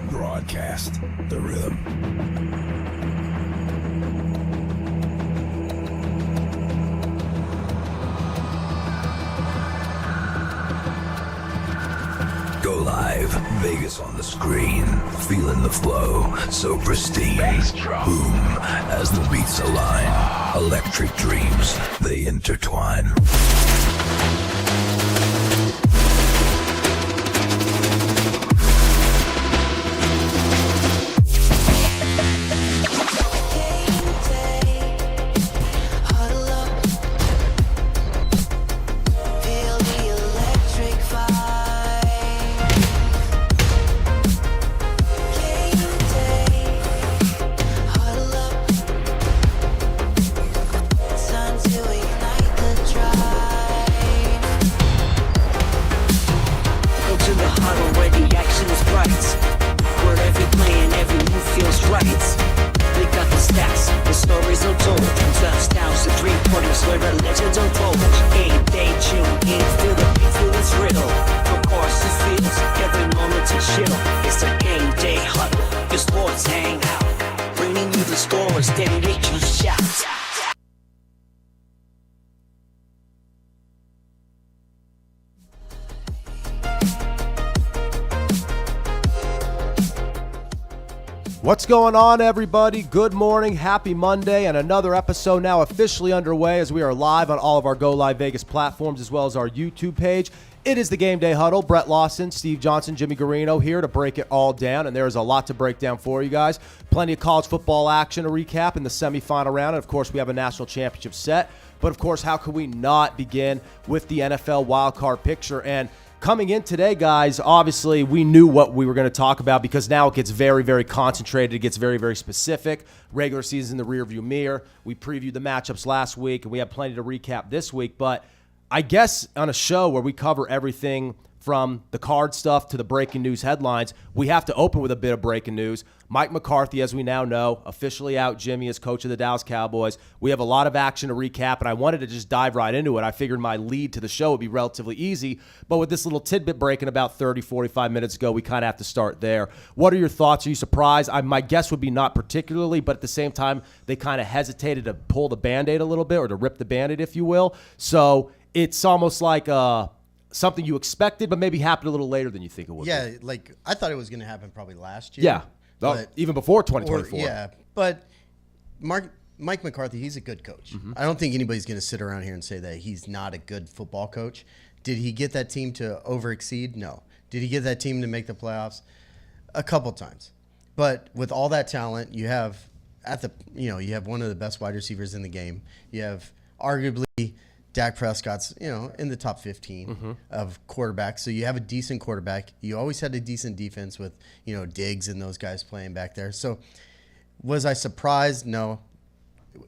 Broadcast the rhythm. Go live, Vegas on the screen, feeling the flow, so pristine. Boom, as the beats align, electric dreams, they intertwine. It's a game day huddle. Your sports hang out, bringing you the scores, then make you shout. What's going on, everybody? Good morning, happy Monday, and another episode now officially underway as we are live on all of our Go Live Vegas platforms as well as our YouTube page. It is the Gameday Huddle. Brett Lawson, Steve Johnson, Jimmy Garino here to break it all down, and there is a lot to break down for you guys. Plenty of college football action to recap in the semifinal round, and of course we have a national championship set. But of course, how could we not begin with the NFL wildcard picture? And coming in today, guys, obviously we knew what we were going to talk about because now it gets very, very concentrated. It gets very, very specific. Regular season in the rearview mirror. We previewed the matchups last week, and we have plenty to recap this week. But I guess on a show where we cover everything from the card stuff to the breaking news headlines, we have to open with a bit of breaking news. Mike McCarthy, as we now know, officially out, Jimmy, as coach of the Dallas Cowboys. We have a lot of action to recap, and I wanted to just dive right into it. I figured my lead to the show would be relatively easy, but with this little tidbit breaking about 30, 45 minutes ago, we kind of have to start there. What are your thoughts? Are you surprised? My guess would be not particularly, but at the same time, they kind of hesitated to pull the Band-Aid a little bit, or to rip the Band-Aid, if you will. So it's almost like something you expected, but maybe happened a little later than you think it would. Yeah, like I thought it was going to happen probably last year. Yeah, even before 2024. But Mike McCarthy, he's a good coach. Mm-hmm. I don't think anybody's going to sit around here and say that he's not a good football coach. Did he get that team to overexceed? No. Did he get that team to make the playoffs? A couple times. But with all that talent, you have you have one of the best wide receivers in the game. You have arguably Dak Prescott's, in the top 15 of quarterbacks. So you have a decent quarterback. You always had a decent defense with, Diggs and those guys playing back there. So was I surprised? No.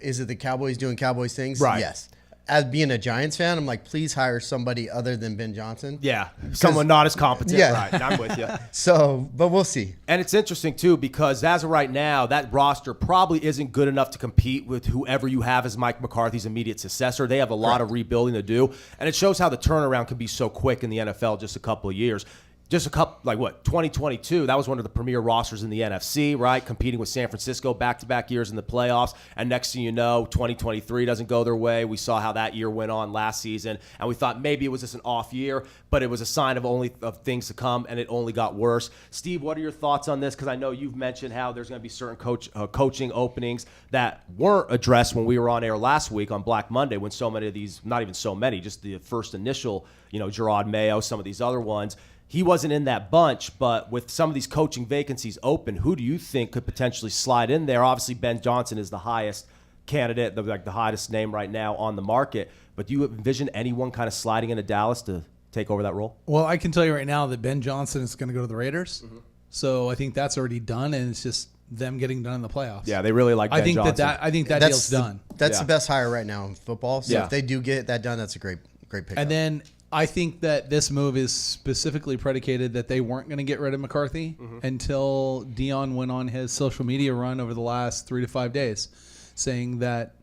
Is it the Cowboys doing Cowboys things? Right. Yes. As being a Giants fan, I'm like, please hire somebody other than Ben Johnson. Yeah, someone not as competent. Yeah. Right, I'm with you. So, but we'll see. And it's interesting, too, because as of right now, that roster probably isn't good enough to compete with whoever you have as Mike McCarthy's immediate successor. They have a lot of rebuilding to do, and it shows how the turnaround can be so quick in the NFL just a couple of years. Just 2022, that was one of the premier rosters in the NFC, right? Competing with San Francisco back-to-back years in the playoffs. And next thing you know, 2023 doesn't go their way. We saw how that year went on last season. And we thought maybe it was just an off year, but it was a sign of things to come, and it only got worse. Steve, what are your thoughts on this? Because I know you've mentioned how there's going to be certain coaching openings that weren't addressed when we were on air last week on Black Monday, when so many of these, not even so many, just the first initial, Gerard Mayo, some of these other ones, he wasn't in that bunch, but with some of these coaching vacancies open, who do you think could potentially slide in there? Obviously, Ben Johnson is the highest candidate, the hottest name right now on the market. But do you envision anyone kind of sliding into Dallas to take over that role? Well, I can tell you right now that Ben Johnson is going to go to the Raiders. Mm-hmm. So I think that's already done, and it's just them getting done in the playoffs. Yeah, they really like Ben Johnson. I think that deal's done. That's the best hire right now in football. So if they do get that done, that's a great pick. And then I think that this move is specifically predicated that they weren't going to get rid of McCarthy until Dion went on his social media run over the last 3 to 5 days, saying that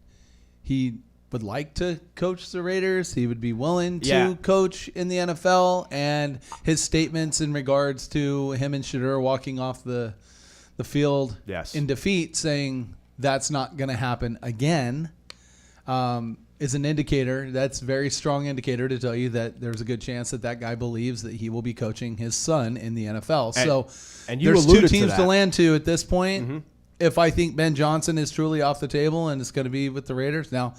he would like to coach the Raiders. He would be willing to coach in the NFL, and his statements in regards to him and Shedeur walking off the field in defeat, saying that's not going to happen again, is an indicator. That's a very strong indicator to tell you that there's a good chance that that guy believes that he will be coaching his son in the NFL. And you there's alluded two teams to to that. land to at this point. If I think Ben Johnson is truly off the table and it's going to be with the Raiders. Now,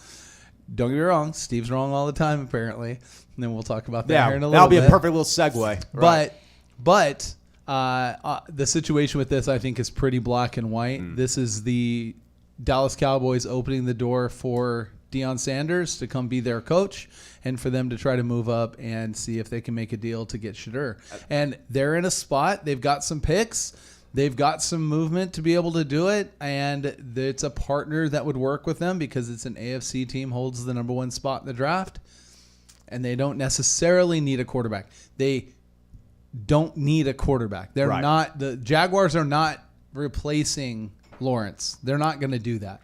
don't get me wrong. Steve's wrong all the time, apparently. And then we'll talk about that here in a little bit. That'll be a perfect little segue. Right. But the situation with this, I think, is pretty black and white. This is the Dallas Cowboys opening the door for Deion Sanders to come be their coach and for them to try to move up and see if they can make a deal to get Shedeur. And they're in a spot. They've got some picks. They've got some movement to be able to do it. And it's a partner that would work with them because it's an AFC team, holds the number 1 spot in the draft. And they don't necessarily need a quarterback. They don't need a quarterback. They're not, the Jaguars are not replacing Lawrence. They're not going to do that.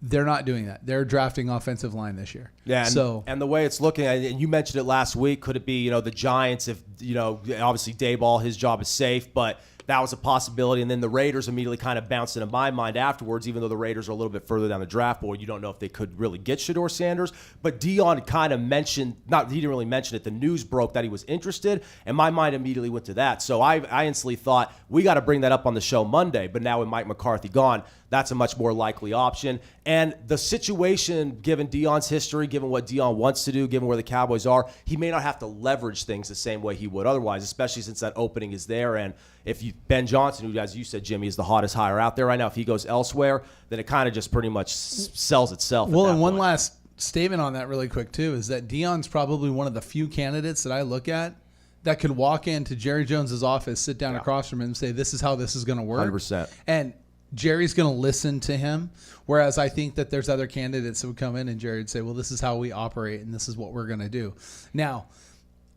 They're not doing that. They're drafting offensive line this year. Yeah, and the way it's looking, and you mentioned it last week, could it be, the Giants, if, obviously Dayball, his job is safe, but that was a possibility. And then the Raiders immediately kind of bounced into my mind afterwards, even though the Raiders are a little bit further down the draft board. You don't know if they could really get Shedeur Sanders. But Dion kind of mentioned, he didn't really mention it. The news broke that he was interested, and my mind immediately went to that. So I instantly thought, we got to bring that up on the show Monday. But now with Mike McCarthy gone, that's a much more likely option. And the situation, given Dion's history, given what Dion wants to do, given where the Cowboys are, he may not have to leverage things the same way he would otherwise, especially since that opening is there. And if Ben Johnson, who, as you said, Jimmy, is the hottest hire out there right now, if he goes elsewhere, then it kind of just pretty much sells itself. Well, and one last statement on that really quick, too, is that Dion's probably one of the few candidates that I look at that could walk into Jerry Jones's office, sit down across from him and say, this is how this is going to work. 100%. And Jerry's going to listen to him, whereas I think that there's other candidates that would come in and Jerry would say, well, this is how we operate and this is what we're going to do. Now,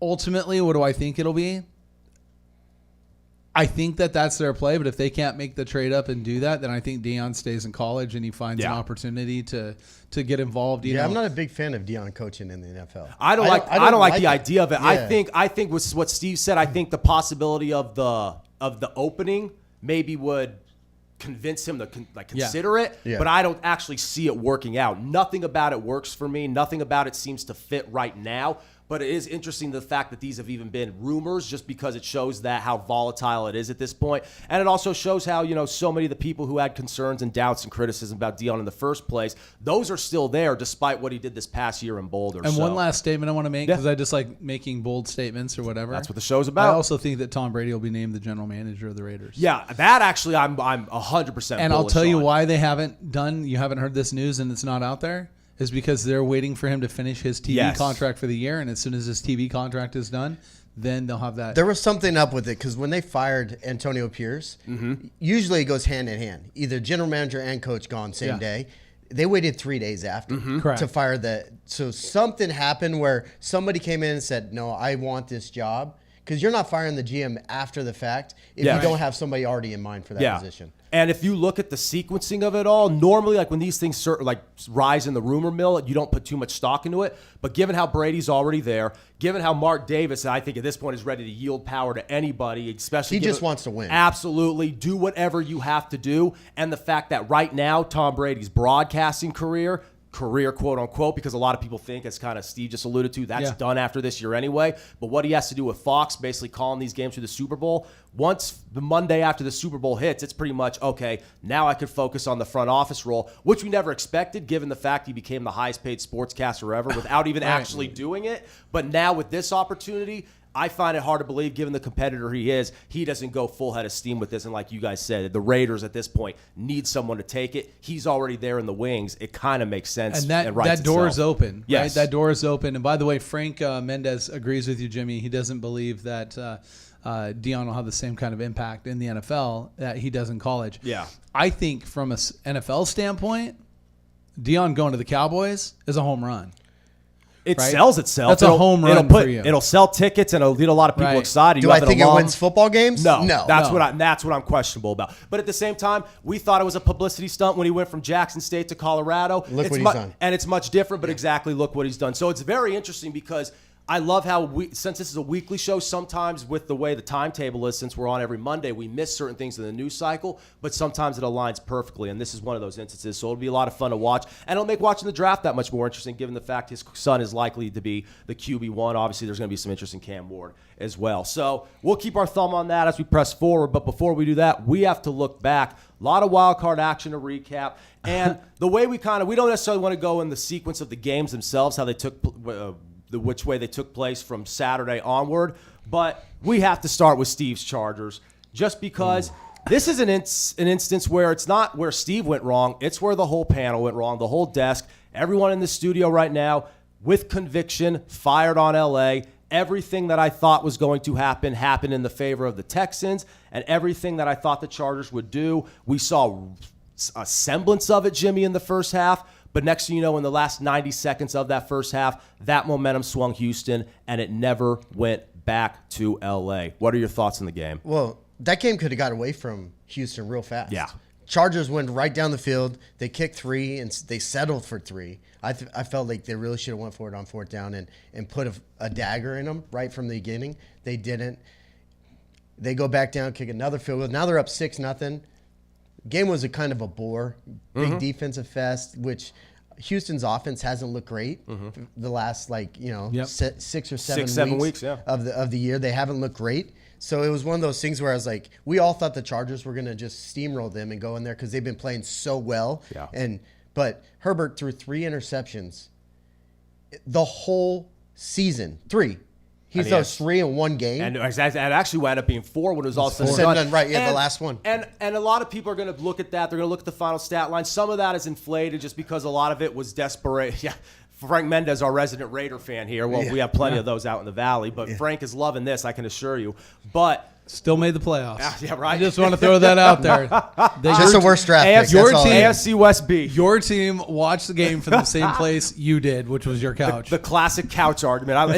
ultimately, what do I think it'll be? I think that that's their play, but if they can't make the trade up and do that, then I think Dion stays in college and he finds an opportunity to get involved. I'm not a big fan of Dion coaching in the NFL. I don't like the idea of it. Yeah. I think with what Steve said, I think the possibility of the opening maybe would convince him to consider it, but I don't actually see it working out. Nothing about it works for me. Nothing about it seems to fit right now. But it is interesting the fact that these have even been rumors, just because it shows that how volatile it is at this point. And it also shows how, so many of the people who had concerns and doubts and criticism about Dion in the first place, those are still there despite what he did this past year in Boulder. And one last statement I want to make, because I just like making bold statements or whatever. That's what the show's about. I also think that Tom Brady will be named the general manager of the Raiders. Yeah, that actually I'm 100% And I'll tell you on. why you haven't heard this news and it's not out there. Is because they're waiting for him to finish his TV contract for the year, and as soon as his TV contract is done, then they'll have that. There was something up with it because when they fired Antonio Pierce, usually it goes hand in hand. Either general manager and coach gone same day. They waited 3 days after to fire that. So something happened where somebody came in and said, no, I want this job. Because you're not firing the GM after the fact if you don't have somebody already in mind for that position. And if you look at the sequencing of it all, normally, like when these things rise in the rumor mill, you don't put too much stock into it. But given how Brady's already there, given how Mark Davis, I think at this point, is ready to yield power to anybody, especially he just wants to win. Absolutely, do whatever you have to do. And the fact that right now, Tom Brady's broadcasting career, quote unquote, because a lot of people think, as kind of Steve just alluded to, that's done after this year anyway. But what he has to do with Fox, basically calling these games for the Super Bowl, once the Monday after the Super Bowl hits, it's pretty much, okay, now I could focus on the front office role, which we never expected, given the fact he became the highest paid sportscaster ever without even actually doing it. But now with this opportunity, I find it hard to believe, given the competitor he is, he doesn't go full head of steam with this. And like you guys said, the Raiders at this point need someone to take it. He's already there in the wings. It kind of makes sense. And that door is open. Yes. Right? That door is open. And by the way, Frank Mendez agrees with you, Jimmy. He doesn't believe that Dion will have the same kind of impact in the NFL that he does in college. Yeah. I think from an NFL standpoint, Dion going to the Cowboys is a home run. It right? sells itself. That's a home run for you. It'll sell tickets and it'll get a lot of people Right. excited. Do You I have think it wins football games? No, No. That's what I'm questionable about. But at the same time, we thought it was a publicity stunt when he went from Jackson State to Colorado. Look what he's done. And it's much different, but exactly look what he's done. So it's very interesting because I love how since this is a weekly show, sometimes with the way the timetable is, since we're on every Monday, we miss certain things in the news cycle, but sometimes it aligns perfectly, and this is one of those instances. So it'll be a lot of fun to watch, and it'll make watching the draft that much more interesting, given the fact his son is likely to be the QB1. Obviously, there's going to be some interest in Cam Ward as well. So we'll keep our thumb on that as we press forward, but before we do that, we have to look back. A lot of wild card action to recap, and the way we don't necessarily want to go in the sequence of the games themselves, how they took which way they took place from Saturday onward. But we have to start with Steve's Chargers just because this is an instance where it's not where Steve went wrong. It's where the whole panel went wrong, the whole desk. Everyone in the studio right now with conviction fired on L.A. Everything that I thought was going to happen happened in the favor of the Texans, and everything that I thought the Chargers would do, we saw a semblance of it, Jimmy, in the first half. But next thing you know, in the last 90 seconds of that first half, that momentum swung Houston, and it never went back to L.A. What are your thoughts on the game? Well, that game could have got away from Houston real fast. Yeah. Chargers went right down the field. They kicked 3, and they settled for 3. I felt like they really should have went for it on 4th down and put a dagger in them right from the beginning. They didn't. They go back down, kick another field goal. Now they're up 6-0. Game was a kind of a bore, big defensive fest, which Houston's offense hasn't looked great the last 6 or 7 weeks of the year. They haven't looked great. So it was one of those things where I was like, we all thought the Chargers were going to just steamroll them and go in there because they've been playing so well. Yeah. But Herbert threw 3 interceptions the whole season. 3. He throws 3 in one game. And it actually wound up being 4 when it was all said and Said and done. done, right, yeah, the last one. And a lot of people are going to look at that. They're going to look at the final stat line. Some of that is inflated just because a lot of it was desperate. Yeah, Frank Mendez, our resident Raider fan here. Well, we have plenty of those out in the Valley, but Frank is loving this, I can assure you. But still made the playoffs. yeah, right. I just want to throw that out there. Just the worst draft pick. Your That's all team, it is. AFC West B. Your team watched the game from the same place you did, which was your couch. The classic couch argument.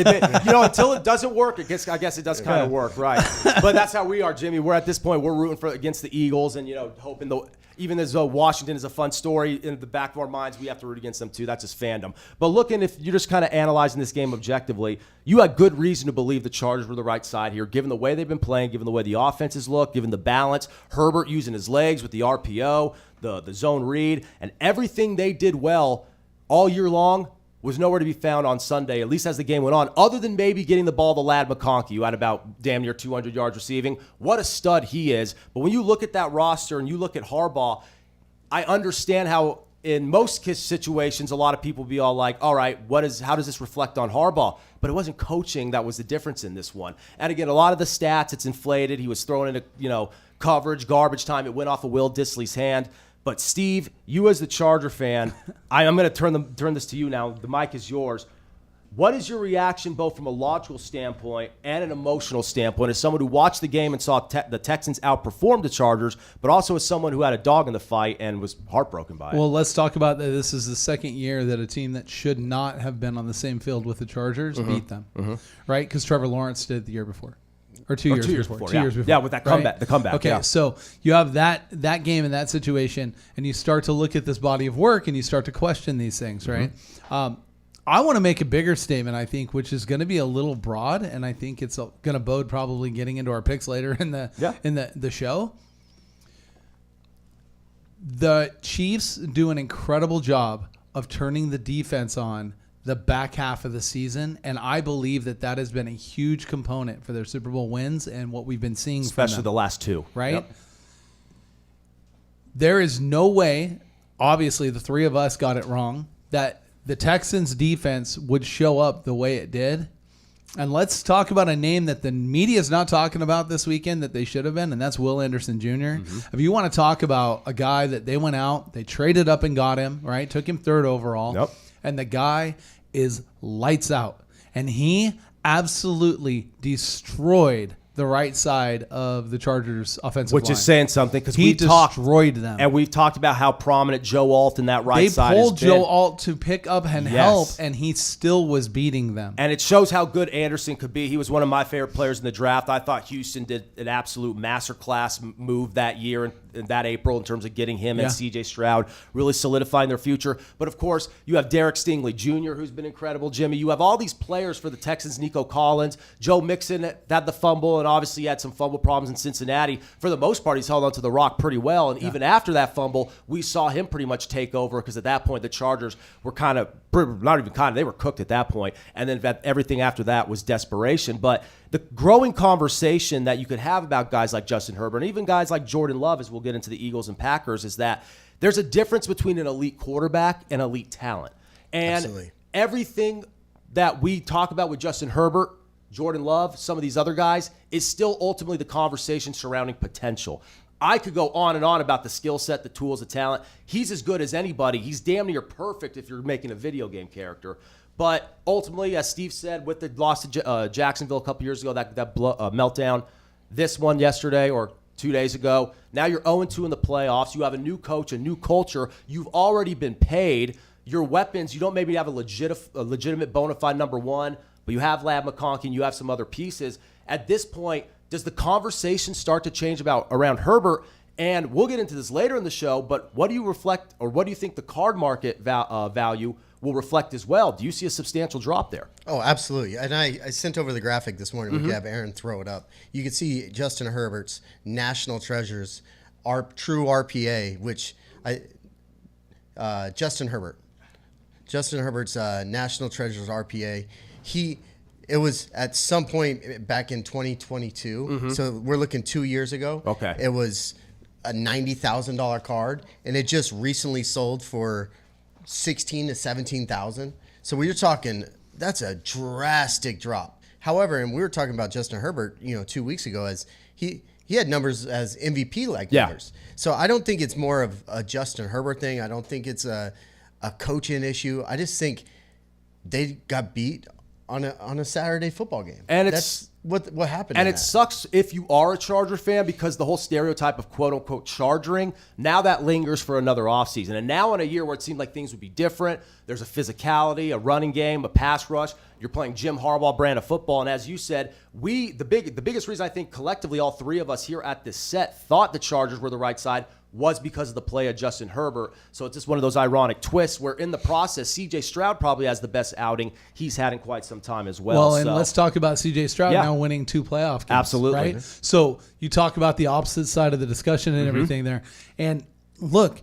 Until it doesn't work, I guess it does kind of work, right? But that's how we are, Jimmy. We're at this point, we're rooting against the Eagles, and hoping even as Washington is a fun story in the back of our minds, we have to root against them too. That's just fandom. But if you're just kind of analyzing this game objectively, you had good reason to believe the Chargers were the right side here, given the way they've been playing, given the way the offenses look, given the balance, Herbert using his legs with the RPO, the zone read, and everything they did well all year long was nowhere to be found on Sunday, at least as the game went on, other than maybe getting the ball to Lad McConkey, who had about damn near 200 yards receiving. What a stud he is. But when you look at that roster and you look at Harbaugh, I understand how in most situations a lot of people be all like, all right, how does this reflect on Harbaugh? But it wasn't coaching that was the difference in this one. And again, a lot of the stats, it's inflated. He was throwing into coverage, garbage time. It went off of Will Dissly's hand. But Steve, you as the Charger fan, I'm going to turn this to you now. The mic is yours. What is your reaction, both from a logical standpoint and an emotional standpoint, as someone who watched the game and saw the Texans outperform the Chargers, but also as someone who had a dog in the fight and was heartbroken by it? Well, let's talk about that. This is the second year that a team that should not have been on the same field with the Chargers beat them, right? Because Trevor Lawrence did the year before. Or 2 years before. 2 years before. Yeah, with that comeback. Right? The comeback. Okay, so you have that game and that situation, and you start to look at this body of work, and you start to question these things, right? I want to make a bigger statement, I think, which is going to be a little broad, and I think it's going to bode probably getting into our picks later in the show. The Chiefs do an incredible job of turning the defense on the back half of the season, and I believe that has been a huge component for their Super Bowl wins and what we've been seeing especially from them, the last 2. right? Yep. There is no way, obviously the 3 of us got it wrong, that the Texans defense would show up the way it did. And let's talk about a name that the media is not talking about this weekend that they should have been, and that's Will Anderson Jr. If you want to talk about a guy that they went out, they traded up and got him, right? Took him 3rd overall. Yep. And the guy is lights out. And he absolutely destroyed the right side of the Chargers offensive Which line. is saying something because He destroyed them. And we've talked about how prominent Joe Alt in that right side They has pulled been. Joe Alt to pick up and Yes. help, and he still was beating them. And it shows how good Anderson could be. He was one of my favorite players in the draft. I thought Houston did an absolute masterclass move that year in that April in terms of getting him and C.J. Stroud, really solidifying their future. But, of course, you have Derek Stingley Jr., who's been incredible, Jimmy. You have all these players for the Texans, Nico Collins. Joe Mixon had the fumble and obviously had some fumble problems in Cincinnati. For the most part, he's held onto the rock pretty well. And even after that fumble, we saw him pretty much take over because at that point the Chargers were kind of, not even kind of, they were cooked at that point. And then everything after that was desperation. But the growing conversation that you could have about guys like Justin Herbert and even guys like Jordan Love, as we'll get into the Eagles and Packers, is that there's a difference between an elite quarterback and elite talent. And Absolutely. everything that we talk about with Justin Herbert, Jordan Love, some of these other guys, is still ultimately the conversation surrounding potential. I could go on and on about the skill set, the tools, the talent. He's as good as anybody. He's damn near perfect if you're making a video game character. But ultimately, as Steve said, with the loss to Jacksonville a couple years ago, that meltdown, this one yesterday or 2 days ago, now you're 0-2 in the playoffs. You have a new coach, a new culture. You've already been paid. Your weapons, you don't maybe have a legitimate bona fide number one, but you have Lab McConkey and you have some other pieces. At this point, does the conversation start to change around Herbert? And we'll get into this later in the show, but what do you reflect, or what do you think the card market value will reflect as well? Do you see a substantial drop there? Oh, absolutely. And I sent over the graphic this morning. We could have Aaron throw it up. You can see Justin Herbert's National Treasures, true RPA, which Justin Herbert's National Treasures RPA. It was at some point back in 2022. So we're looking 2 years ago. Okay. It was a $90,000 card, and it just recently sold for $16,000 to $17,000. So we're talking, that's a drastic drop. However, and we were talking about Justin Herbert, 2 weeks ago, as he had numbers as MVP-like numbers. So I don't think it's more of a Justin Herbert thing. I don't think it's a coaching issue. I just think they got beat on a Saturday football game. And that's what happened. And it sucks if you are a Charger fan because the whole stereotype of quote-unquote chargering, now that lingers for another offseason. And now in a year where it seemed like things would be different, there's a physicality, a running game, a pass rush. You're playing Jim Harbaugh brand of football. And as you said, the biggest reason I think collectively all three of us here at this set thought the Chargers were the right side was because of the play of Justin Herbert. So it's just one of those ironic twists where in the process, C.J. Stroud probably has the best outing he's had in quite some time as well. Well, and let's talk about C.J. Stroud now winning 2 playoff games. Absolutely. Right? So you talk about the opposite side of the discussion and everything there. And look,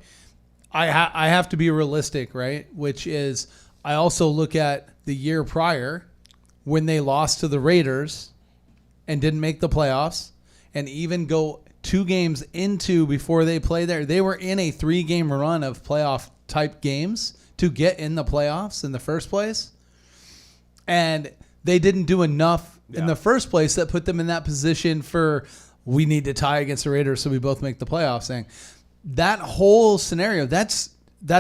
I have to be realistic, right? Which is I also look at the year prior when they lost to the Raiders and didn't make the playoffs and even go 2 games into before they play there. They were in a 3-game run of playoff type games to get in the playoffs in the first place. And they didn't do enough in the first place that put them in that position for we need to tie against the Raiders so we both make the playoffs thing. That whole scenario, that's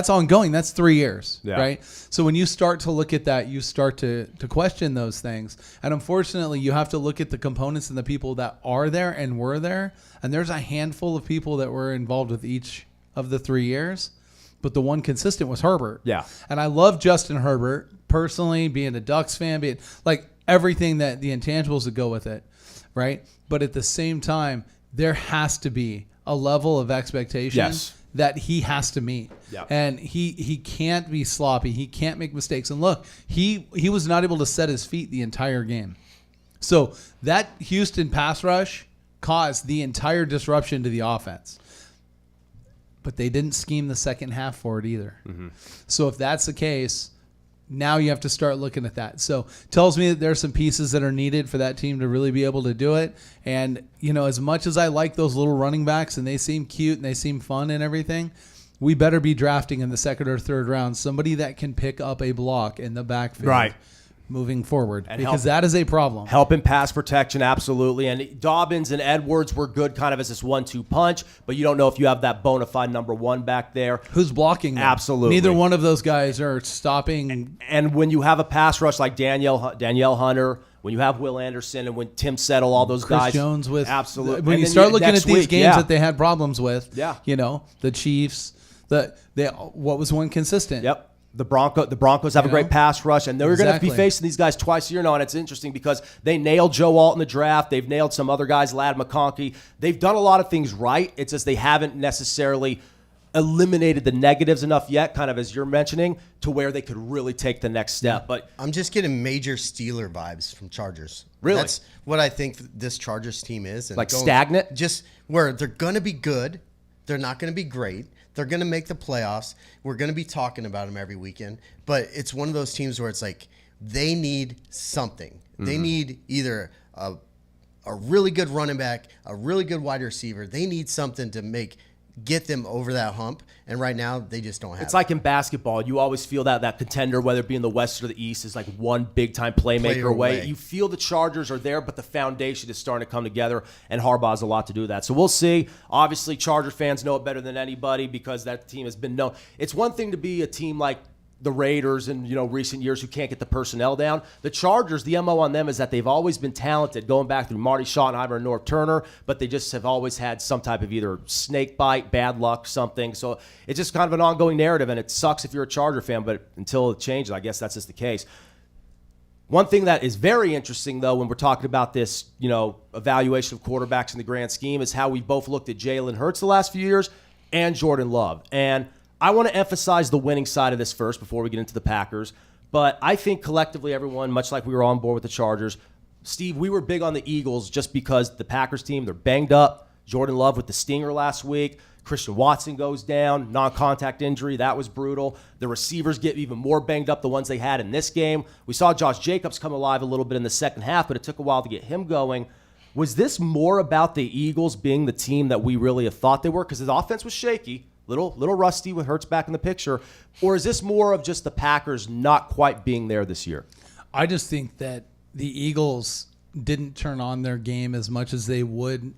ongoing. That's 3 years, right? So when you start to look at that, you start to question those things. And unfortunately, you have to look at the components and the people that are there and were there. And there's a handful of people that were involved with each of the 3 years. But the one consistent was Herbert. Yeah. And I love Justin Herbert personally, being a Ducks fan, being like everything that the intangibles that go with it, right? But at the same time, there has to be a level of expectation that he has to meet. Yeah. And he can't be sloppy. He can't make mistakes. And look, he was not able to set his feet the entire game. So that Houston pass rush caused the entire disruption to the offense. But they didn't scheme the second half for it either. So if that's the case, now you have to start looking at that. So tells me that there are some pieces that are needed for that team to really be able to do it. And, as much as I like those little running backs and they seem cute and they seem fun and everything, we better be drafting in the second or third round somebody that can pick up a block in the backfield moving forward, and because that is a problem. Help in pass protection, absolutely. And Dobbins and Edwards were good kind of as this 1-2 punch, but you don't know if you have that bona fide number one back there. Who's blocking them? Absolutely. Neither one of those guys are stopping. And when you have a pass rush like Danielle Hunter when you have Will Anderson and when Tim Settle, all those Chris guys. Jones with absolutely. When And you then start looking next at these week, games that they had problems with, Yeah. The Chiefs, what was one consistent? Yep. The Broncos have a great pass rush, and they're going to be Exactly. facing these guys twice a year now. And it's interesting because they nailed Joe Alt in the draft. They've nailed some other guys, Ladd McConkey. They've done a lot of things right. It's just they haven't necessarily eliminated the negatives enough yet, kind of as you're mentioning, to where they could really take the next step. But I'm just getting major Steeler vibes from Chargers. Really? That's what I think this Chargers team is. And Like stagnant? Just where they're going to be good. They're not going to be great. They're going to make the playoffs. We're going to be talking about them every weekend. But it's one of those teams where it's like they need something. They need either a really good running back, a really good wide receiver. They need something to get them over that hump. And right now, they just don't have it's like in basketball, you always feel that contender, whether it be in the West or the East, is like one big-time playmaker Player away. away. You feel the Chargers are there, but the foundation is starting to come together, and Harbaugh has a lot to do with that. So we'll see. Obviously, Charger fans know it better than anybody because that team has been known. It's one thing to be a team like the Raiders in recent years who can't get the personnel down. The Chargers, the MO on them is that they've always been talented, going back through Marty Schottenheimer and Norv Turner, but they just have always had some type of either snake bite, bad luck, something. So it's just kind of an ongoing narrative, and it sucks if you're a Charger fan, but until it changes, I guess that's just the case. One thing that is very interesting, though, when we're talking about this, evaluation of quarterbacks in the grand scheme, is how we both looked at Jalen Hurts the last few years and Jordan Love. And I want to emphasize the winning side of this first before we get into the Packers. But I think collectively, everyone, much like we were on board with the Chargers, Steve, we were big on the Eagles just because the Packers team, they're banged up. Jordan Love with the stinger last week. Christian Watson goes down, non-contact injury. That was brutal. The receivers get even more banged up, the ones they had in this game. We saw Josh Jacobs come alive a little bit in the second half, but it took a while to get him going. Was this more about the Eagles being the team that we really have thought they were? Because the offense was shaky. Little rusty with Hurts back in the picture, or is this more of just the Packers not quite being there this year? I just think that the Eagles didn't turn on their game as much as they would,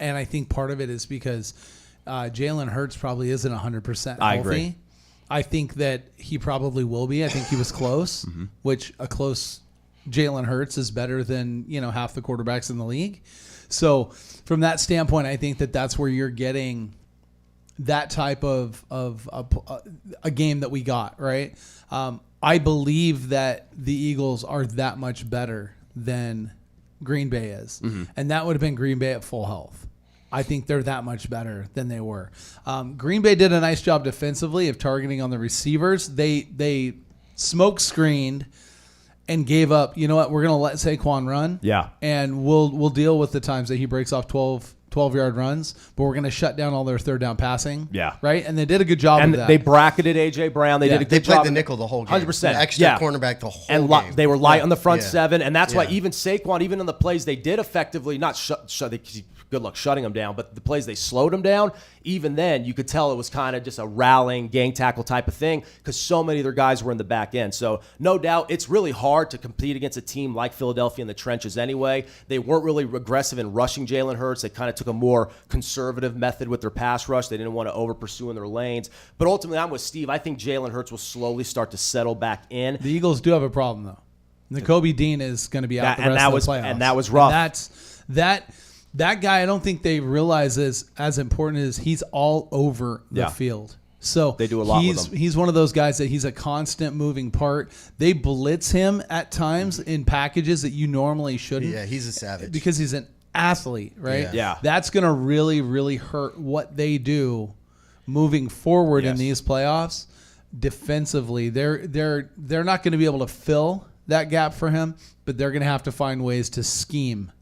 and I think part of it is because Jalen Hurts probably isn't 100% healthy. I agree. I think that he probably will be. I think he was close, which a close Jalen Hurts is better than half the quarterbacks in the league. So from that standpoint, I think that that's where you're getting that type of a game that we got, right? I believe that the Eagles are that much better than Green Bay is. And that would have been Green Bay at full health. I think they're that much better than they were. Green Bay did a nice job defensively of targeting on the receivers. They smoke screened and gave up. You know what? We're going to let Saquon run. Yeah. And we'll deal with the times that he breaks off 12-yard runs, but we're going to shut down all their third down passing. Yeah. Right? And they did a good job And of that. they bracketed A.J. Brown. They did a They good job. played the nickel the whole game. 100%. An extra cornerback the whole and game. they were light on the front Yeah. seven, and that's why Yeah. even Saquon, even in the plays they did effectively, not good luck shutting them down, but the plays they slowed them down, even then you could tell it was kind of just a rallying gang tackle type of thing because so many of their guys were in the back end. So no doubt it's really hard to compete against a team like Philadelphia in the trenches anyway. They weren't really aggressive in rushing Jalen Hurts. They kind of took a more conservative method with their pass rush. They didn't want to over pursue in their lanes. But ultimately, I'm with Steve. I think Jalen Hurts will slowly start to settle back in. The Eagles do have a problem, though. N'Kobe Dean is going to be out the rest of the playoffs. And that was rough. And that guy, I don't think they realize is as important as he's all over the field. So they do a lot with him. He's one of those guys that he's a constant moving part. They blitz him at times in packages that you normally shouldn't. Yeah, he's a savage. Because he's an athlete, right? Yeah. That's going to really, really hurt what they do moving forward in these playoffs. Defensively, they're not going to be able to fill that gap for him, but they're going to have to find ways to scheme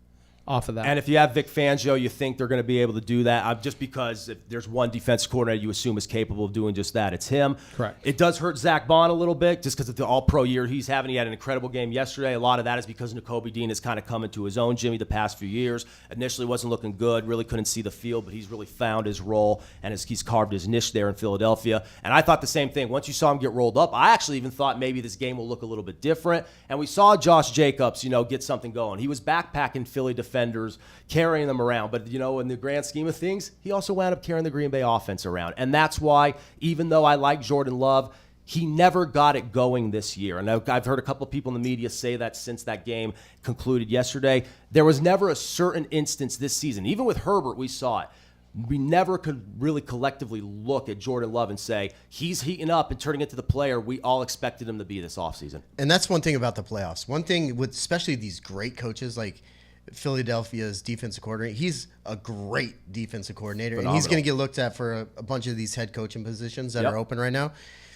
off of that. And if you have Vic Fangio, you think they're going to be able to do that just because if there's one defensive coordinator you assume is capable of doing just that. It's him. Correct. It does hurt Zach Bond a little bit just because of the all-pro year he's having. He had an incredible game yesterday. A lot of that is because N'Kobe Dean has kind of come into his own, Jimmy, the past few years. Initially wasn't looking good, really couldn't see the field, but he's really found his role and he's carved his niche there in Philadelphia. And I thought the same thing. Once you saw him get rolled up, I actually even thought maybe this game will look a little bit different. And we saw Josh Jacobs, get something going. He was backpacking Philly defenders, carrying them around. But, in the grand scheme of things, he also wound up carrying the Green Bay offense around. And that's why, even though I like Jordan Love, He never got it going this year. And I've heard a couple of people in the media say that since that game concluded yesterday. There was never a certain instance this season. Even with Herbert, we saw it. We never could really collectively look at Jordan Love and say, he's heating up and turning into the player we all expected him to be this offseason. And that's one thing about the playoffs. One thing with especially these great coaches like Philadelphia's defensive coordinator, he's a great defensive coordinator. Phenomenal. And he's going to get looked at for a bunch of these head coaching positions that are open right now.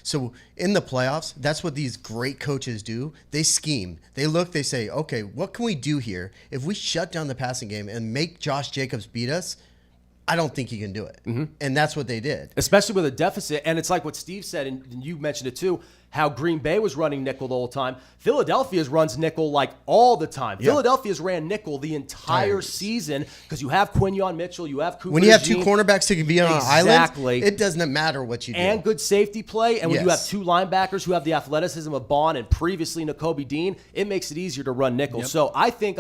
So in the playoffs, that's what these great coaches do. They scheme. They look, they say, okay, what can we do here? If we shut down the passing game and make Josh Jacobs beat us, I don't think he can do it. And that's what they did. Especially with a deficit. And it's like what Steve said, and you mentioned it too, how Green Bay was running nickel the whole time. Philadelphia's runs nickel like all the time. Yeah. Philadelphia's ran nickel the entire season because you have Quinyon Mitchell, you have Cooper When you have DeJean. two cornerbacks that can be on an Exactly. island, it doesn't matter what you do. And good safety play. And when you have Yes. two linebackers who have the athleticism of Bond and previously Nakobe Dean, it makes it easier to run nickel. So I think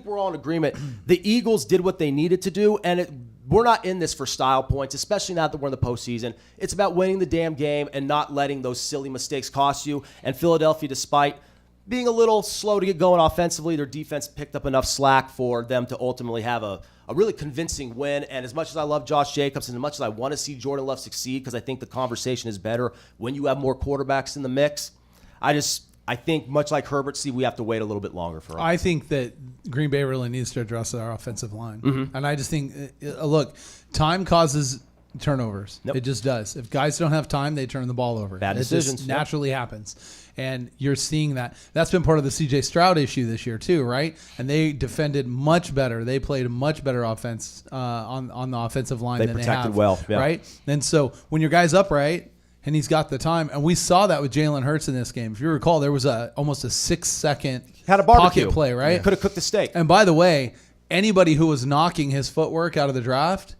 we're all in agreement. The Eagles did what they needed to do, and we're not in this for style points, especially now that we're in the postseason. It's about winning the damn game and not letting those silly mistakes cost you. And Philadelphia, despite being a little slow to get going offensively, their defense picked up enough slack for them to ultimately have a really convincing win. And as much as I love Josh Jacobs and as much as I want to see Jordan Love succeed, because I think the conversation is better when you have more quarterbacks in the mix, I think much like Herbert, we have to wait a little bit longer for him. I think that Green Bay really needs to address our offensive line. And I just think, look, time causes turnovers. Yep. It just does. If guys don't have time, they turn the ball over. Bad it decisions. just naturally happens. And you're seeing that. That's been part of the C.J. Stroud issue this year too, right? And they defended much better. They played a much better offense on the offensive line than they have. They protected well, yeah. Right? And so when your guy's upright, and he's got the time. And we saw that with Jalen Hurts in this game. If you recall, there was almost a 6-second Had a barbecue pocket play, right? Could have cooked the steak. And by the way, anybody who was knocking his footwork out of the draft,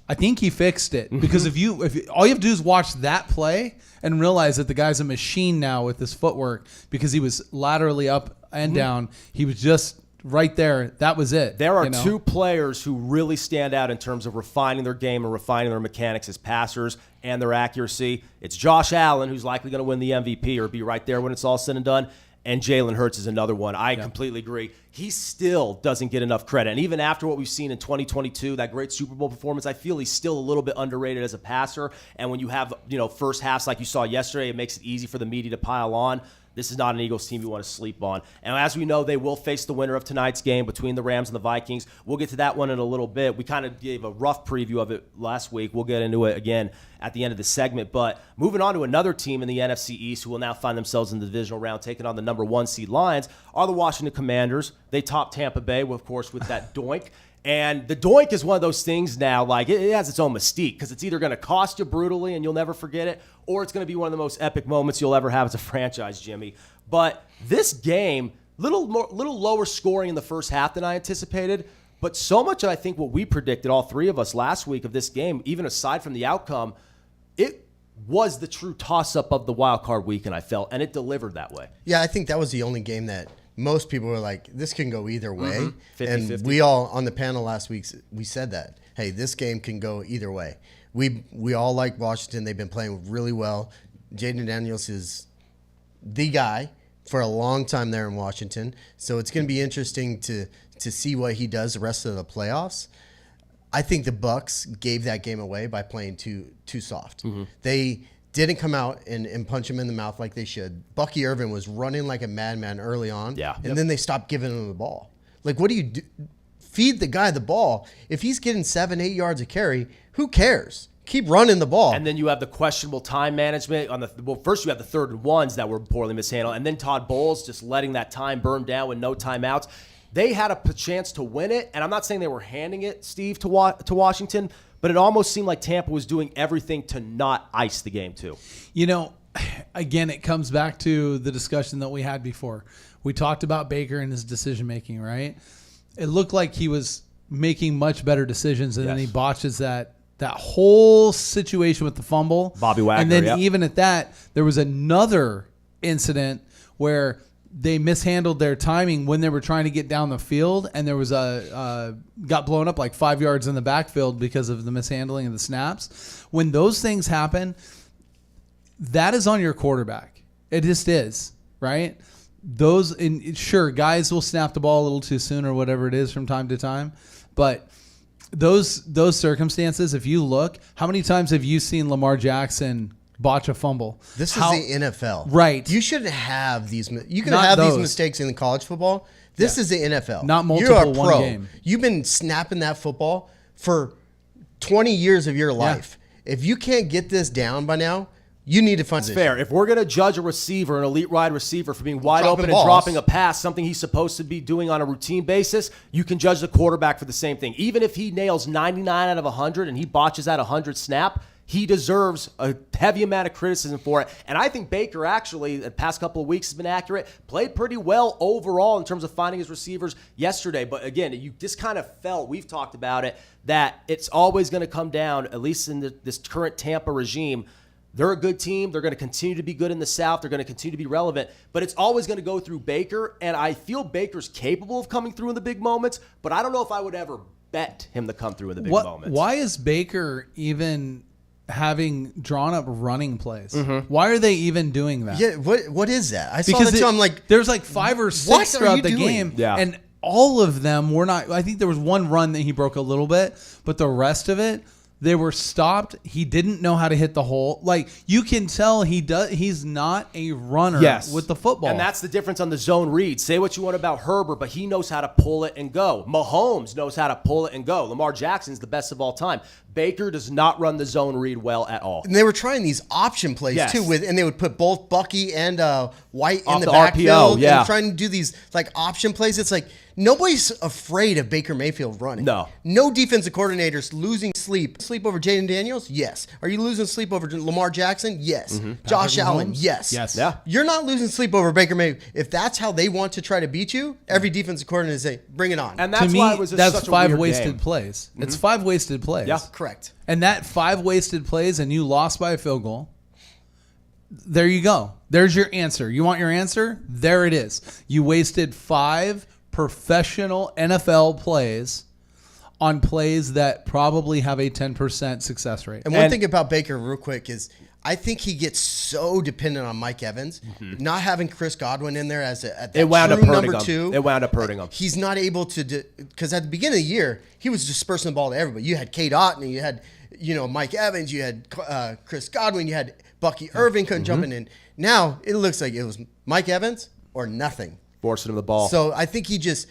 I think he fixed it. Because if all you have to do is watch that play and realize that the guy's a machine now with his footwork because he was laterally up and down. He was just right there. That was it. There are two players who really stand out in terms of refining their game and refining their mechanics as passers and their accuracy. It's Josh Allen, who's likely going to win the MVP or be right there when it's all said and done, and Jalen Hurts is another one. I completely agree. He still doesn't get enough credit. And even after what we've seen in 2022, that great Super Bowl performance, I feel he's still a little bit underrated as a passer. And when you have, first halves like you saw yesterday, it makes it easy for the media to pile on. This is not an Eagles team you want to sleep on. And as we know, they will face the winner of tonight's game between the Rams and the Vikings. We'll get to that one in a little bit. We kind of gave a rough preview of it last week. We'll get into it again at the end of the segment. But moving on to another team in the NFC East who will now find themselves in the divisional round taking on the number 1 seed Lions are the Washington Commanders. They top Tampa Bay, of course, with that doink. And the doink is one of those things now, like it has its own mystique because it's either going to cost you brutally and you'll never forget it, or it's going to be one of the most epic moments you'll ever have as a franchise, Jimmy. But this game, little lower scoring in the first half than I anticipated, but so much of, I think, what we predicted, all three of us last week of this game, even aside from the outcome, it was the true toss-up of the wild card weekend, I felt, and it delivered that way. Yeah, I think that was the only game that most people were like, this can go either way. 50-50. And we all, on the panel last week, we said that. Hey, this game can go either way. We all like Washington. They've been playing really well. Jaden Daniels is the guy for a long time there in Washington. So it's going to be interesting to see what he does the rest of the playoffs. I think the Bucks gave that game away by playing too soft. They didn't come out and punch him in the mouth like they should. Bucky Irvin was running like a madman early on, and then they stopped giving him the ball. Like, what do you do? Feed the guy the ball. If he's getting 7-8 yards a carry, who cares? Keep running the ball. And then you have the questionable time management first you have the 3rd and 1s that were poorly mishandled, and then Todd Bowles just letting that time burn down with no timeouts. They had a chance to win it, and I'm not saying they were handing it, Steve, to Washington, but it almost seemed like Tampa was doing everything to not ice the game too. Again, it comes back to the discussion that we had before. We talked about Baker and his decision-making, right? It looked like he was making much better decisions, and then he botches that whole situation with the fumble. Bobby Wagner, and then even at that, there was another incident where they mishandled their timing when they were trying to get down the field, and there was got blown up like 5 yards in the backfield because of the mishandling of the snaps. When those things happen, that is on your quarterback. It just is, right? Sure, guys will snap the ball a little too soon or whatever it is from time to time, but those circumstances, if you look, how many times have you seen Lamar Jackson botch a fumble? This is the NFL. Right. You shouldn't have these. You can Not have those. these mistakes in college football. This is the NFL. Not multiple You're a one pro. game. You've been snapping that football for 20 years of your life. If you can't get this down by now, you need to find Fair. If we're going to judge a receiver, an elite wide receiver, for being wide Dropping open balls. and dropping a pass, something he's supposed to be doing on a routine basis, you can judge the quarterback for the same thing. Even if he nails 99 out of 100 and he botches that 100 snap, he deserves a heavy amount of criticism for it. And I think Baker actually, the past couple of weeks, has been accurate, played pretty well overall in terms of finding his receivers yesterday. But again, you just kind of felt, we've talked about it, that it's always going to come down, at least in this current Tampa regime. They're a good team. They're going to continue to be good in the South. They're going to continue to be relevant. But it's always going to go through Baker. And I feel Baker's capable of coming through in the big moments. But I don't know if I would ever bet him to come through in the big moments. Why is Baker even having drawn up running plays? Why are they even doing that? Yeah, what is that? I saw Because that too. I'm like, there's like 5 or 6 what are throughout you the doing? game. Yeah. And all of them were not. I think there was one run that he broke a little bit, but the rest of it, they were stopped. He didn't know how to hit the hole. Like, you can tell he's not a runner with the football. And that's the difference on the zone read. Say what you want about Herbert, but he knows how to pull it and go. Mahomes knows how to pull it and go. Lamar Jackson's the best of all time. Baker does not run the zone read well at all. and they were trying these option plays Yes. too, and they would put both Bucky and White Off in the the backfield RPO, yeah. and trying to do these like option plays. It's like nobody's afraid of Baker Mayfield running. No defensive coordinators losing sleep over Jaden Daniels. Yes. Are you losing sleep over Lamar Jackson? Yes. Josh Allen. Yes. Yes. Yeah. You're not losing sleep over Baker Mayfield. If that's how they want to try to beat you, every defensive coordinator say, "Bring it on." And to that's me, why it was just that's such a 5 weird wasted game. plays. It's 5 wasted plays. Yeah. Correct. And that 5 wasted plays and you lost by a field goal. There you go. There's your answer. You want your answer? There it is. You wasted 5 professional NFL plays on plays that probably have a 10% success rate. And one thing about Baker, real quick, is I think he gets so dependent on Mike Evans. Not having Chris Godwin in there as at that It wound up true hurting number him. 2. It wound up hurting him. He's not able to because at the beginning of the year he was dispersing the ball to everybody. You had Kate Otten, you had Mike Evans, you had Chris Godwin, you had Bucky Irving couldn't jump in. Now it looks like it was Mike Evans or nothing. Forcing him the ball. So I think he just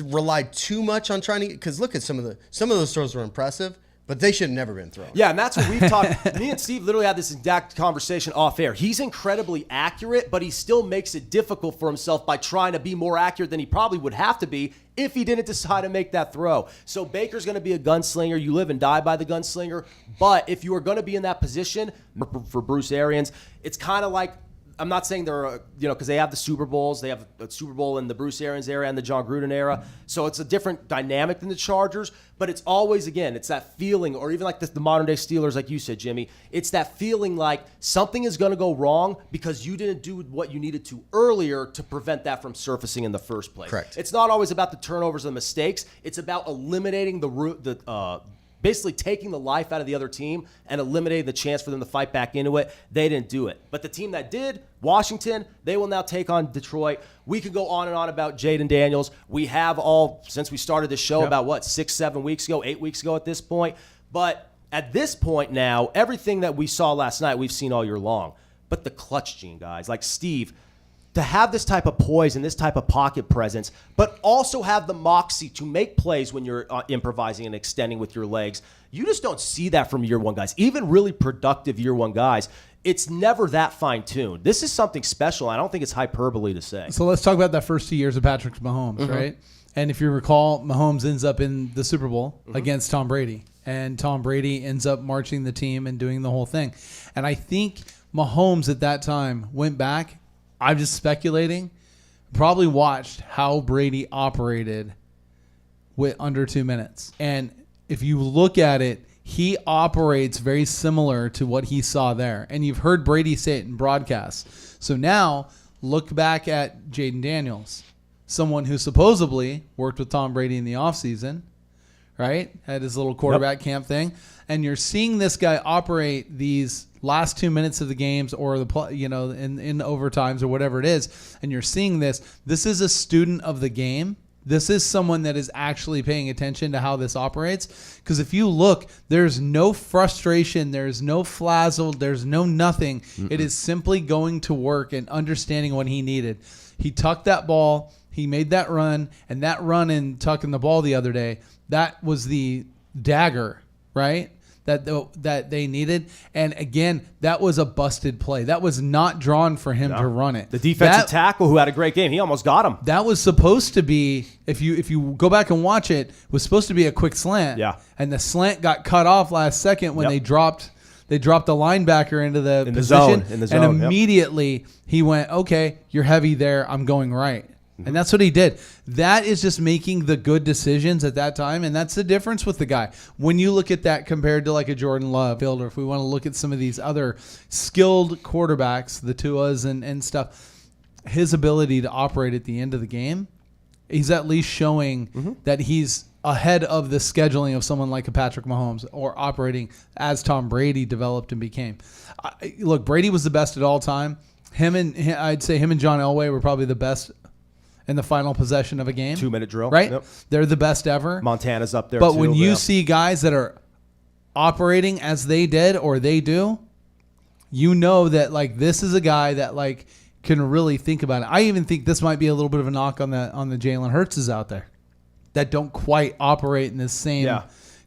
relied too much on trying to, because look at some of those throws were impressive, but they should have never been thrown. Yeah, and that's what we've talked. Me and Steve literally had this exact conversation off air. He's incredibly accurate, but he still makes it difficult for himself by trying to be more accurate than he probably would have to be if he didn't decide to make that throw. So Baker's going to be a gunslinger. You live and die by the gunslinger. But if you are going to be in that position for Bruce Arians, it's kind of like, I'm not saying they're, because they have the Super Bowls. They have a Super Bowl in the Bruce Arians era and the John Gruden era. So it's a different dynamic than the Chargers. But it's always, again, it's that feeling, or even like the modern-day Steelers, like you said, Jimmy. It's that feeling like something is going to go wrong because you didn't do what you needed to earlier to prevent that from surfacing in the first place. Correct. It's not always about the turnovers and the mistakes. It's about eliminating basically taking the life out of the other team and eliminating the chance for them to fight back into it. They didn't do it. But the team that did, Washington, they will now take on Detroit. We could go on and on about Jaden Daniels. We have all, since we started this show, about 6, 7 weeks ago, 8 weeks ago at this point. But at this point now, everything that we saw last night, we've seen all year long. But the clutch gene, guys, like Steve, to have this type of poise and this type of pocket presence, but also have the moxie to make plays when you're improvising and extending with your legs. You just don't see that from year one guys. Even really productive year one guys, it's never that fine-tuned. This is something special. I don't think it's hyperbole to say. So let's talk about that first 2 years of Patrick Mahomes, right? And if you recall, Mahomes ends up in the Super Bowl against Tom Brady. And Tom Brady ends up marching the team and doing the whole thing. And I think Mahomes at that time went back, I'm just speculating, probably watched how Brady operated with under 2 minutes. And if you look at it, he operates very similar to what he saw there. And you've heard Brady say it in broadcasts. So now look back at Jaden Daniels, someone who supposedly worked with Tom Brady in the offseason, right? Had his little quarterback camp thing. And you're seeing this guy operate these last 2 minutes of the games or in overtimes or whatever it is. And you're seeing this. This is a student of the game. This is someone that is actually paying attention to how this operates. Because if you look, there's no frustration, there's no frazzle, there's no nothing. It is simply going to work and understanding what he needed. He tucked that ball, he made that run, and that run in tucking the ball the other day, that was the dagger, right? That they needed. And again, that was a busted play. That was not drawn for him to run it. The defensive tackle who had a great game, he almost got him. That was supposed to be, if you go back and watch it, was supposed to be a quick slant. Yeah. And the slant got cut off last second when they dropped the linebacker into the position. zone. In the zone. And immediately he went, okay, you're heavy there. I'm going right. And that's what he did. That is just making the good decisions at that time, and that's the difference with the guy. When you look at that compared to like a Jordan Love, or if we want to look at some of these other skilled quarterbacks, the Tuas and stuff, his ability to operate at the end of the game, he's at least showing that he's ahead of the scheduling of someone like a Patrick Mahomes or operating as Tom Brady developed and became. Look, Brady was the best at all time. I'd say him and John Elway were probably the best in the final possession of a game. 2-minute drill. Right? Yep. They're the best ever. Montana's up there, but too. when you see guys that are operating as they did or they do, you know that like this is a guy that like can really think about it. I even think this might be a little bit of a knock on the Jalen Hurtses out there that don't quite operate in the same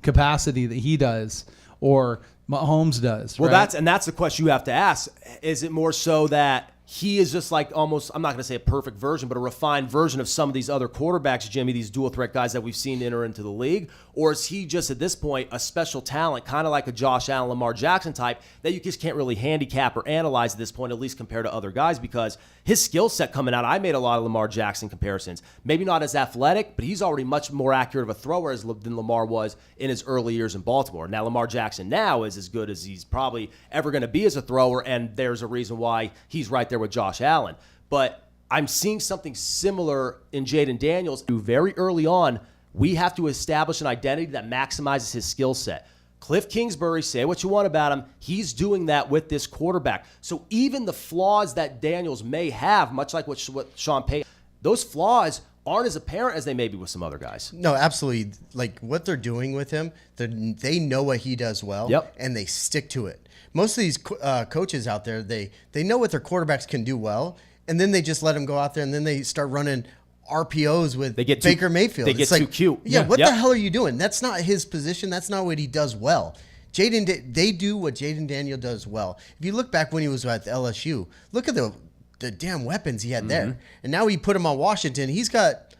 capacity that he does or Mahomes does. Well, right? that's the question you have to ask. Is it more so that he is just like almost, I'm not going to say a perfect version, but a refined version of some of these other quarterbacks, Jimmy, these dual threat guys that we've seen enter into the league? Or is he just at this point a special talent, kind of like a Josh Allen, Lamar Jackson type that you just can't really handicap or analyze at this point, at least compared to other guys? Because his skill set coming out, I made a lot of Lamar Jackson comparisons. Maybe not as athletic, but he's already much more accurate of a thrower than Lamar was in his early years in Baltimore. Now, Lamar Jackson now is as good as he's probably ever going to be as a thrower, and there's a reason why he's right there with Josh Allen. But I'm seeing something similar in Jaden Daniels. Very early on, we have to establish an identity that maximizes his skill set. Cliff Kingsbury, say what you want about him, he's doing that with this quarterback. So even the flaws that Daniels may have, much like what Sean Payton, those flaws aren't as apparent as they may be with some other guys. No, absolutely. Like what they're doing with him, they know what he does well, and they stick to it. Most of these coaches out there, they know what their quarterbacks can do well, and then they just let them go out there, and then they start running RPOs with Baker Mayfield. They get too cute. Yeah, what the hell are you doing? That's not his position. That's not what he does well. They do what Jaden Daniel does well. If you look back when he was at LSU, look at the damn weapons he had there. And now he put him on Washington. He's got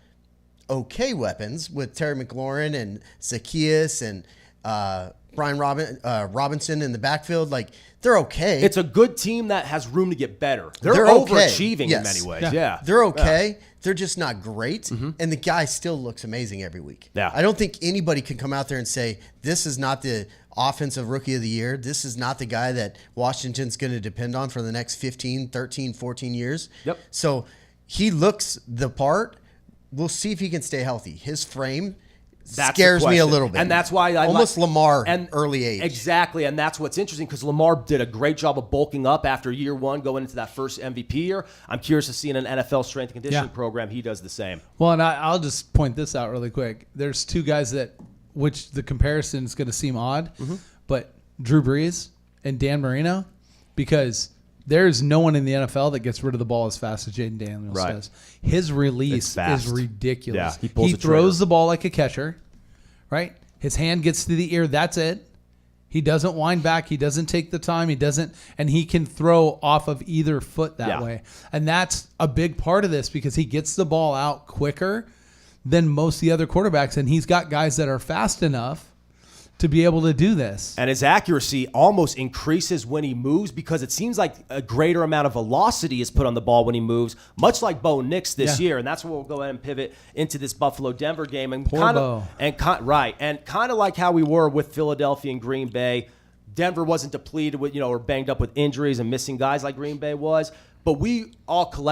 okay weapons with Terry McLaurin and Zacchaeus and Brian Robinson in the backfield. Like, they're okay. It's a good team that has room to get better. They're overachieving in many ways. Yeah. They're okay. They're just not great. And the guy still looks amazing every week. Yeah. I don't think anybody can come out there and say, this is not the offensive rookie of the year. This is not the guy that Washington's going to depend on for the next 15, 13, 14 years. Yep. So he looks the part. We'll see if he can stay healthy. His frame scares me a little bit. And that's why I almost Lamar and early age. Exactly. And that's what's interesting because Lamar did a great job of bulking up after year one, going into that first MVP year. I'm curious to see in an NFL strength and conditioning program, he does the same. Well, and I'll just point this out really quick. There's two guys which the comparison is going to seem odd, but Drew Brees and Dan Marino, because there's no one in the NFL that gets rid of the ball as fast as Jaden Daniels does. His release is ridiculous. Yeah, he throws the ball like a catcher, right? His hand gets to the ear. That's it. He doesn't wind back. He doesn't take the time. And he can throw off of either foot that way. And that's a big part of this because he gets the ball out quicker than most of the other quarterbacks. And he's got guys that are fast enough to be able to do this. And his accuracy almost increases when he moves because it seems like a greater amount of velocity is put on the ball when he moves, much like Bo Nix this year. And that's where we'll go ahead and pivot into this Buffalo-Denver game. And kind of like how we were with Philadelphia and Green Bay. Denver wasn't depleted with, or banged up with injuries and missing guys like Green Bay was. But we all collectively